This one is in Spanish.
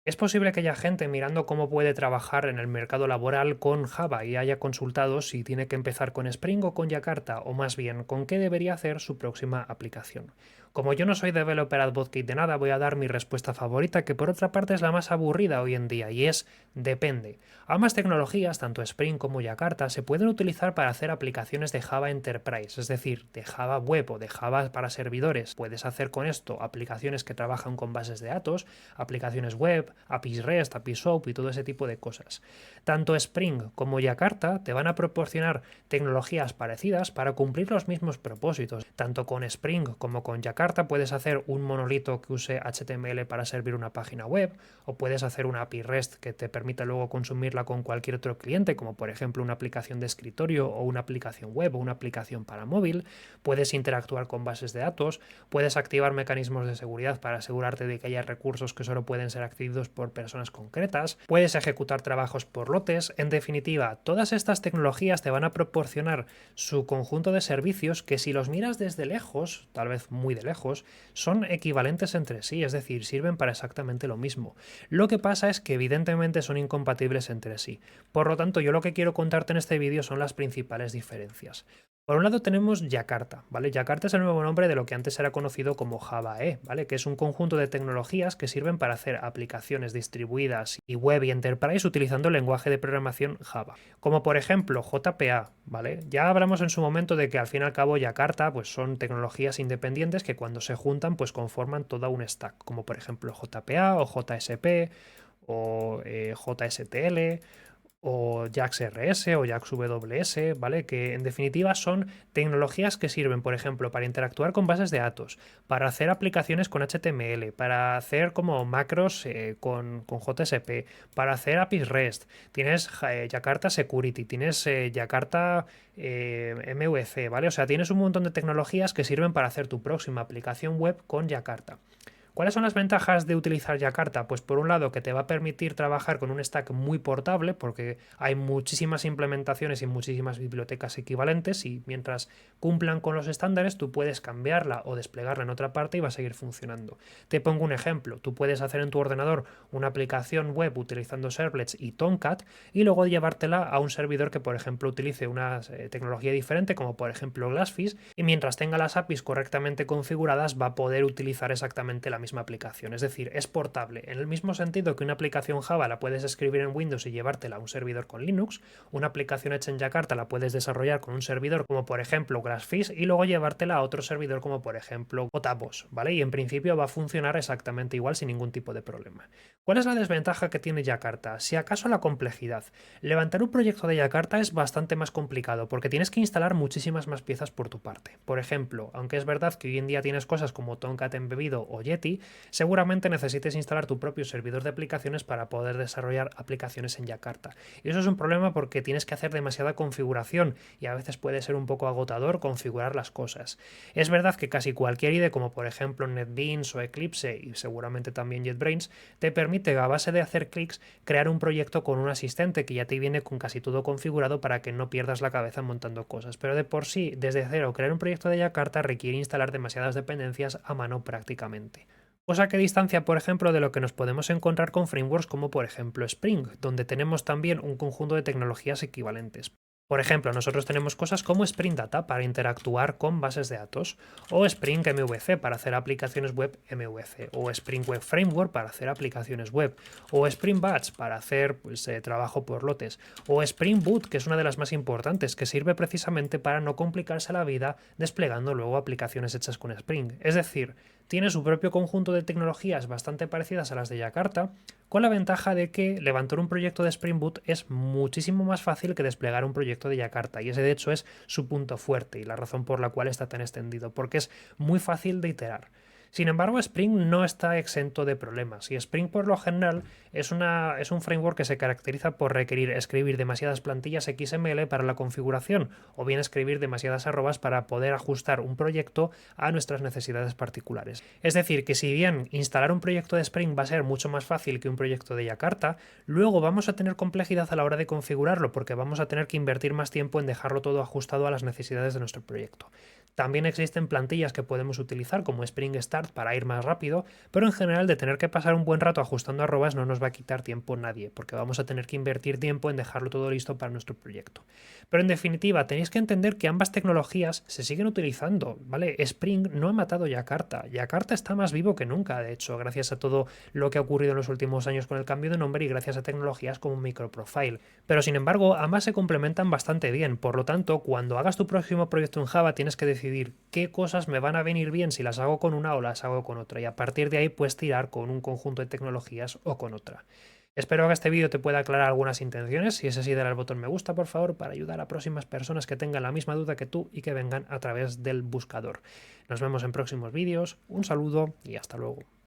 Es posible que haya gente mirando cómo puede trabajar en el mercado laboral con Java y haya consultado si tiene que empezar con Spring o con Jakarta, o más bien con qué debería hacer su próxima aplicación. Como yo no soy developer advocate de nada, voy a dar mi respuesta favorita, que por otra parte es la más aburrida hoy en día, y es depende. Ambas tecnologías, tanto Spring como Jakarta, se pueden utilizar para hacer aplicaciones de Java Enterprise, es decir, de Java web o de Java para servidores. Puedes hacer con esto aplicaciones que trabajan con bases de datos, aplicaciones web, APIs REST, APIs SOAP y todo ese tipo de cosas. Tanto Spring como Jakarta te van a proporcionar tecnologías parecidas para cumplir los mismos propósitos. Tanto con Spring como con Jakarta puedes hacer un monolito que use HTML para servir una página web, o puedes hacer una API REST que te permita luego consumirla con cualquier otro cliente, como por ejemplo una aplicación de escritorio o una aplicación web o una aplicación para móvil. Puedes interactuar con bases de datos, puedes activar mecanismos de seguridad para asegurarte de que haya recursos que solo pueden ser accedidos por personas concretas, puedes ejecutar trabajos por lotes. En definitiva, todas estas tecnologías te van a proporcionar su conjunto de servicios que, si los miras desde lejos, tal vez muy de lejos, son equivalentes entre sí, es decir, sirven para exactamente lo mismo. Lo que pasa es que evidentemente son incompatibles entre sí. Por lo tanto, yo lo que quiero contarte en este vídeo son las principales diferencias. Por un lado tenemos Jakarta, ¿vale? Jakarta es el nuevo nombre de lo que antes era conocido como Java E, ¿vale? Que es un conjunto de tecnologías que sirven para hacer aplicaciones distribuidas y web y enterprise utilizando el lenguaje de programación Java. Como por ejemplo JPA, ¿vale? Ya hablamos en su momento de que al fin y al cabo Jakarta pues son tecnologías independientes que cuando se juntan pues conforman toda un stack, como por ejemplo JPA o JSP o JSTL o JAX-RS o JAX-WS, ¿vale? Que en definitiva son tecnologías que sirven, por ejemplo, para interactuar con bases de datos, para hacer aplicaciones con HTML, para hacer como macros con JSP, para hacer APIs REST. Tienes Jakarta Security, tienes Jakarta MVC, ¿vale? O sea, tienes un montón de tecnologías que sirven para hacer tu próxima aplicación web con Jakarta. ¿Cuáles son las ventajas de utilizar Jakarta? Pues por un lado que te va a permitir trabajar con un stack muy portable, porque hay muchísimas implementaciones y muchísimas bibliotecas equivalentes, y mientras cumplan con los estándares tú puedes cambiarla o desplegarla en otra parte y va a seguir funcionando. Te pongo un ejemplo: tú puedes hacer en tu ordenador una aplicación web utilizando servlets y Tomcat y luego llevártela a un servidor que por ejemplo utilice una tecnología diferente, como por ejemplo Glassfish, y mientras tenga las APIs correctamente configuradas va a poder utilizar exactamente la misma aplicación. Es decir, es portable. En el mismo sentido que una aplicación Java la puedes escribir en Windows y llevártela a un servidor con Linux, una aplicación hecha en Jakarta la puedes desarrollar con un servidor como por ejemplo Glassfish y luego llevártela a otro servidor como por ejemplo Otapos, ¿vale? Y en principio va a funcionar exactamente igual sin ningún tipo de problema. ¿Cuál es la desventaja que tiene Jakarta? Si acaso la complejidad. Levantar un proyecto de Jakarta es bastante más complicado porque tienes que instalar muchísimas más piezas por tu parte. Por ejemplo, aunque es verdad que hoy en día tienes cosas como Tomcat embebido o Yeti, seguramente necesites instalar tu propio servidor de aplicaciones para poder desarrollar aplicaciones en Jakarta. Y eso es un problema porque tienes que hacer demasiada configuración y a veces puede ser un poco agotador configurar las cosas. Es verdad que casi cualquier IDE, como por ejemplo NetBeans o Eclipse y seguramente también JetBrains, te permite, a base de hacer clics, crear un proyecto con un asistente que ya te viene con casi todo configurado para que no pierdas la cabeza montando cosas. Pero de por sí, desde cero, crear un proyecto de Jakarta requiere instalar demasiadas dependencias a mano prácticamente. Cosa que distancia, por ejemplo, de lo que nos podemos encontrar con frameworks como por ejemplo Spring, donde tenemos también un conjunto de tecnologías equivalentes. Por ejemplo, nosotros tenemos cosas como Spring Data para interactuar con bases de datos, o Spring MVC para hacer aplicaciones web MVC, o Spring Web Framework para hacer aplicaciones web, o Spring Batch para hacer trabajo por lotes, o Spring Boot, que es una de las más importantes, que sirve precisamente para no complicarse la vida desplegando luego aplicaciones hechas con Spring. Es decir, tiene su propio conjunto de tecnologías bastante parecidas a las de Jakarta, con la ventaja de que levantar un proyecto de Spring Boot es muchísimo más fácil que desplegar un proyecto de Jakarta, y ese de hecho es su punto fuerte y la razón por la cual está tan extendido, porque es muy fácil de iterar. Sin embargo, Spring no está exento de problemas, y Spring por lo general es un framework que se caracteriza por requerir escribir demasiadas plantillas XML para la configuración, o bien escribir demasiadas arrobas para poder ajustar un proyecto a nuestras necesidades particulares. Es decir, que si bien instalar un proyecto de Spring va a ser mucho más fácil que un proyecto de Jakarta, luego vamos a tener complejidad a la hora de configurarlo, porque vamos a tener que invertir más tiempo en dejarlo todo ajustado a las necesidades de nuestro proyecto. También existen plantillas que podemos utilizar como Spring Startup Start para ir más rápido, pero en general de tener que pasar un buen rato ajustando arrobas no nos va a quitar tiempo nadie, porque vamos a tener que invertir tiempo en dejarlo todo listo para nuestro proyecto. Pero en definitiva, tenéis que entender que ambas tecnologías se siguen utilizando, ¿vale? Spring no ha matado Jakarta. Jakarta está más vivo que nunca, de hecho, gracias a todo lo que ha ocurrido en los últimos años con el cambio de nombre y gracias a tecnologías como Microprofile. Pero sin embargo, ambas se complementan bastante bien, por lo tanto, cuando hagas tu próximo proyecto en Java tienes que decidir qué cosas me van a venir bien si las hago con una o las hago con otra, y a partir de ahí puedes tirar con un conjunto de tecnologías o con otra. Espero que este vídeo te pueda aclarar algunas intenciones. Si es así, dale al botón me gusta, por favor, para ayudar a próximas personas que tengan la misma duda que tú y que vengan a través del buscador. Nos vemos en próximos vídeos. Un saludo y hasta luego.